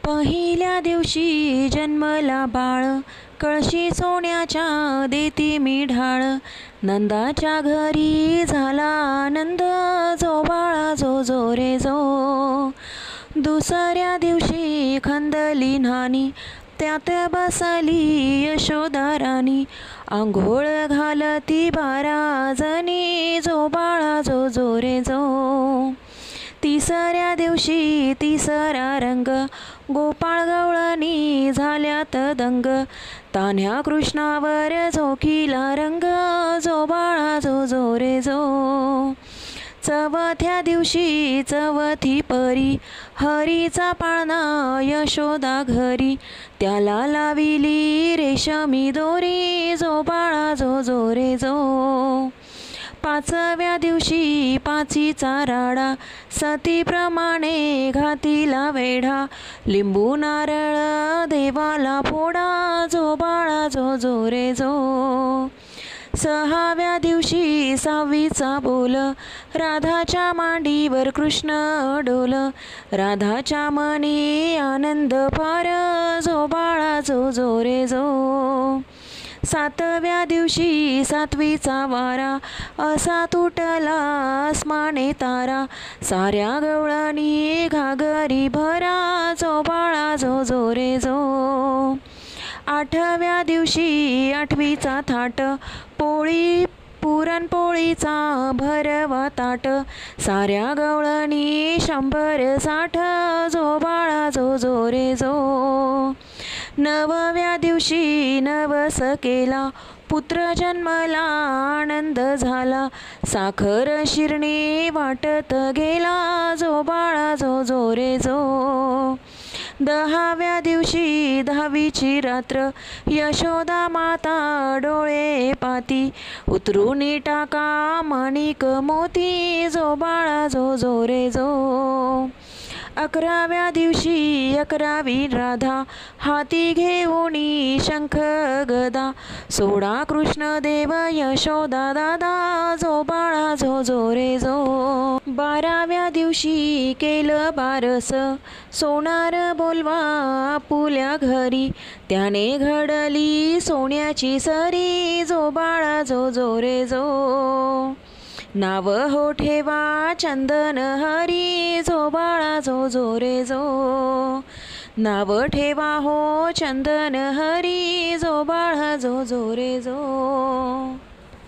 पहिल्या दिवशी जन्मला बाळ, कळशी सोन्याच्या देती मी ढाळ. नंदाच्या घरी झाला आनंद, जो बाळा जो जो रे जो. दुसऱ्या दिवशी खंदली न्हाणी, त्यात बसली यशोदा राणी. आंघोळ घालती 12 जणी, जो बाळा जो जो रे जो. तिसऱ्या दिवशी तिसरा रंग, गोपाळ गवळणी झाल्यात दंग. तान्ह्या कृष्णावर झोकिला रंग, जो बाळा जो जो रे जो. चवथ्या दिवशी चवथी परी, हरीचा पाळणा यशोदा घरी. त्याला लाविली रेशमी दोरी, जो बाळा जो जो रे जो. पाचव्या दिवशी पाचीचा राडा, सतीप्रमाणे घातीला वेढा. लिंबू नारळ देवाला फोडा, जो बाळा जो जो रे जो. सहाव्या दिवशी सहावीचा बोल, राधाच्या मांडीवर कृष्ण डोल. राधाच्या मनी आनंद फार, जो बाळा जो जो रे जो. सातव्या दिवशी सातवीचा वारा, असा तुटला आसमाने तारा. साऱ्या गवळणी घागरी भरा, जो बाळा जो जो रे जो. आठव्या दिवशी आठवीचा थाट, पोळी पुरणपोळीचा भरवा ताट. साऱ्या गवळणी 160, जो बाळा जो जो रे जो. नवव्या दिवशी नवस केला, पुत्र जन्मला आनंद झाला. साखर शिरणी वाटत गेला, जो बाळा जो जो रे जो. 10व्या दिवशी 10वीची रात्र, यशोदा माता डोळे पाती. उतरून टाका माणिक मोती, जो बाळा जो जो रे जो. 11व्या दिवशी 11वी राधा, हाती घेऊनी शंख गदा. सोडा कृष्ण देव यशोदा दादा, जो बाळा जो जो रे जो. 12व्या दिवशी केलं बारस, सोनार बोलवा आपुल्या घरी. त्याने घडली सोन्याची सरी, जो बाळा जो जो रे जो. नाव हो ठेवा चंदन हरी, जो बाळा जो जो रे जो. नाव ठेवा हो चंदन हरी, जो बाळा जो जो रे जो.